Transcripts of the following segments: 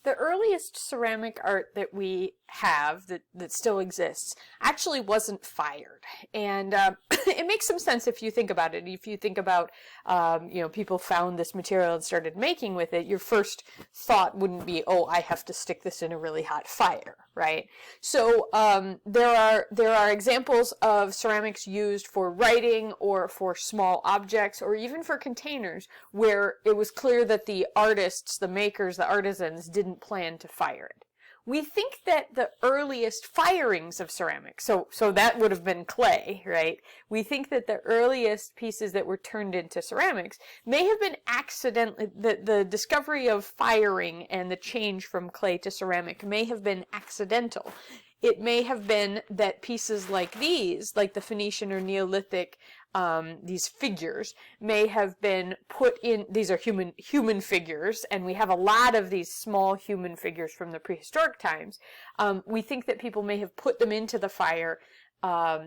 The earliest ceramic art that we have that still exists actually wasn't fired. And it makes some sense if you think about it. If you think about, people found this material and started making with it, your first thought wouldn't be, oh, I have to stick this in a really hot fire, right? So there are examples of ceramics used for writing or for small objects or even for containers where it was clear that the artists, the makers, the artisans didn't plan to fire it. We think that the earliest firings of ceramics, so that would have been clay, right? We think that the earliest pieces that were turned into ceramics may have been accidentally, the discovery of firing and the change from clay to ceramic may have been accidental. It may have been that pieces like these, like the Phoenician or Neolithic, these figures, may have been put in, these are human figures, and we have a lot of these small human figures from the prehistoric times. We think that people may have put them into the fire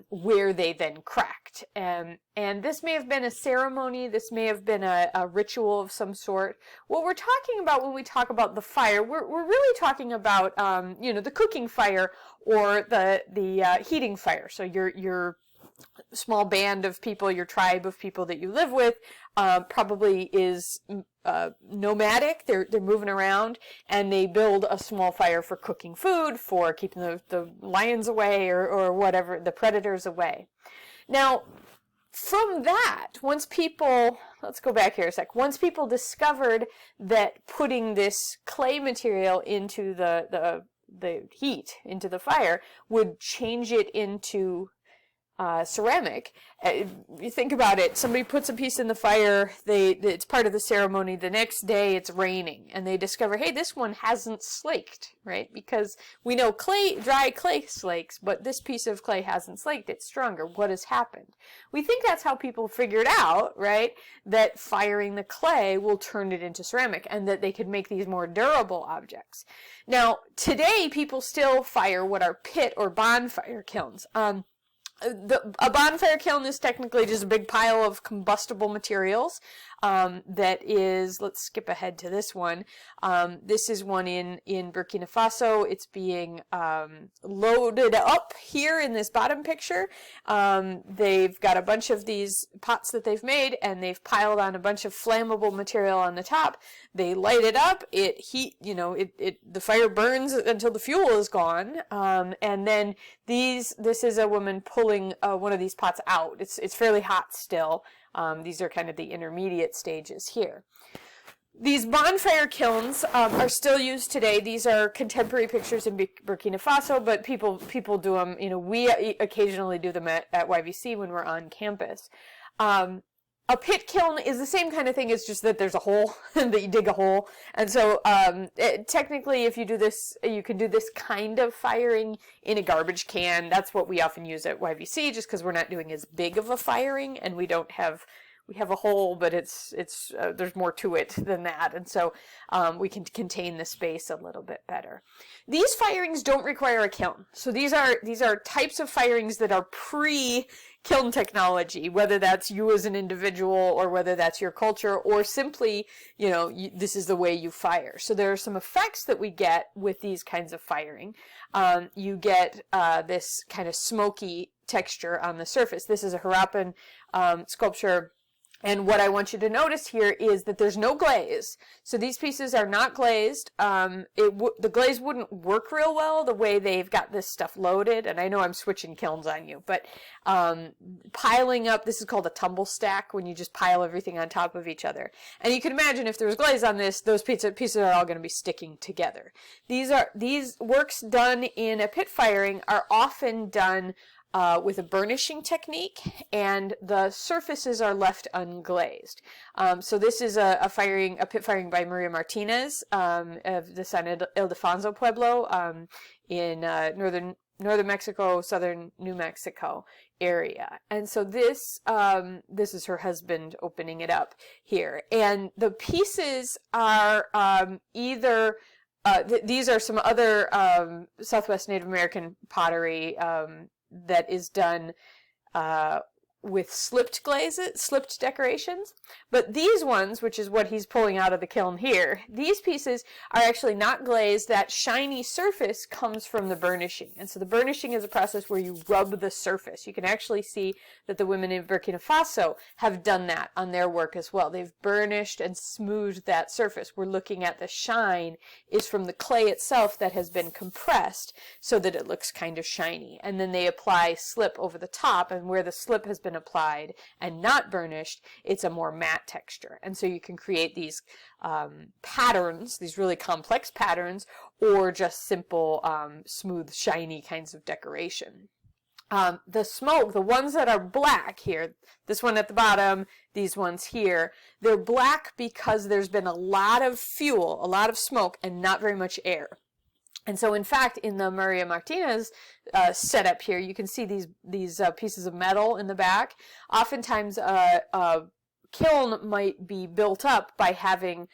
where they then cracked. And this may have been a ceremony, this may have been a ritual of some sort. What we're talking about when we talk about the fire, we're really talking about, the cooking fire or the heating fire. So your small band of people, your tribe of people that you live with, probably is nomadic. They're moving around, and they build a small fire for cooking food, for keeping the lions away or whatever, the predators away. Now, from that, once people, let's go back here a sec. Once people discovered that putting this clay material into the heat, into the fire, would change it into ceramic. You think about it, somebody puts a piece in the fire, it's part of the ceremony, the next day it's raining, and they discover, hey, this one hasn't slaked, right? Because we know dry clay slakes, but this piece of clay hasn't slaked, it's stronger. What has happened? We think that's how people figured out, right, that firing the clay will turn it into ceramic, and that they could make these more durable objects. Now, today people still fire what are pit or bonfire kilns. A bonfire kiln is technically just a big pile of combustible materials that is, let's skip ahead to this one. This is one in Burkina Faso. It's being loaded up here in this bottom picture. They've got a bunch of these pots that they've made, and they've piled on a bunch of flammable material on the top. They light it up, the fire burns until the fuel is gone, and then this is a woman pulling one of these pots out. It's fairly hot still. These are kind of the intermediate stages here. These bonfire kilns are still used today. These are contemporary pictures in Burkina Faso, but people do them. We occasionally do them at YVC when we're on campus. A pit kiln is the same kind of thing. It's just that there's a hole, that you dig a hole. And so technically, if you do this, you can do this kind of firing in a garbage can. That's what we often use at YVC, just because we're not doing as big of a firing, and we have a hole, but there's more to it than that. And so we can contain the space a little bit better. These firings don't require a kiln. So these are types of firings that are pre-kiln technology, whether that's you as an individual or whether that's your culture or simply, this is the way you fire. So there are some effects that we get with these kinds of firing. You get this kind of smoky texture on the surface. This is a Harappan sculpture. And what I want you to notice here is that there's no glaze. So these pieces are not glazed. The glaze wouldn't work real well the way they've got this stuff loaded. And I know I'm switching kilns on you, but piling up, this is called a tumble stack, when you just pile everything on top of each other. And you can imagine if there was glaze on this, those pieces are all going to be sticking together. These works done in a pit firing are often done with a burnishing technique, and the surfaces are left unglazed. So this is a pit firing by Maria Martinez of the San Ildefonso Pueblo in northern Mexico, southern New Mexico area. And so this is her husband opening it up here. And the pieces are either these are some other Southwest Native American pottery that is done with slipped glazes, slipped decorations. But these ones, which is what he's pulling out of the kiln here, these pieces are actually not glazed. That shiny surface comes from the burnishing. And so the burnishing is a process where you rub the surface. You can actually see that the women in Burkina Faso have done that on their work as well. They've burnished and smoothed that surface. We're looking at the shine is from the clay itself that has been compressed so that it looks kind of shiny. And then they apply slip over the top, and where the slip has been applied and not burnished, it's a more matte texture. And so you can create these patterns, these really complex patterns, or just simple smooth, shiny kinds of decoration. The smoke, the ones that are black here, this one at the bottom, these ones here, they're black because there's been a lot of fuel, a lot of smoke, and not very much air. And so, in fact, in the Maria Martinez setup here, you can see these pieces of metal in the back. Oftentimes, a kiln might be built up by having,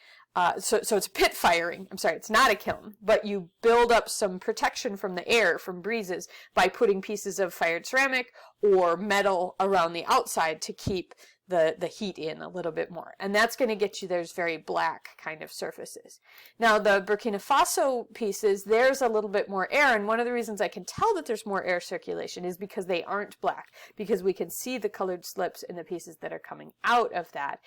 so it's a pit firing. I'm sorry, it's not a kiln, but you build up some protection from the air, from breezes, by putting pieces of fired ceramic or metal around the outside to keep the heat in a little bit more. And that's going to get you those very black kind of surfaces. Now the Burkina Faso pieces, there's a little bit more air, and one of the reasons I can tell that there's more air circulation is because they aren't black, because we can see the colored slips in the pieces that are coming out of that.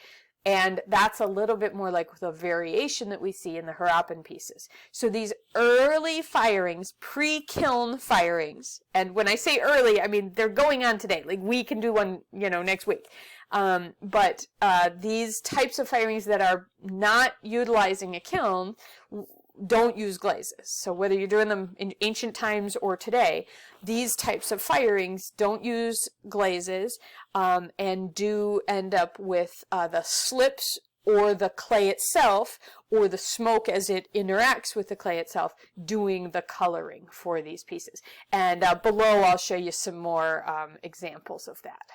And that's a little bit more like the variation that we see in the Harappan pieces. So these early firings, pre-kiln firings, and when I say early, I mean they're going on today. Like we can do one, next week. But these types of firings that are not utilizing a kiln don't use glazes. So whether you're doing them in ancient times or today, these types of firings don't use glazes and do end up with the slips or the clay itself or the smoke as it interacts with the clay itself doing the coloring for these pieces. And below I'll show you some more examples of that.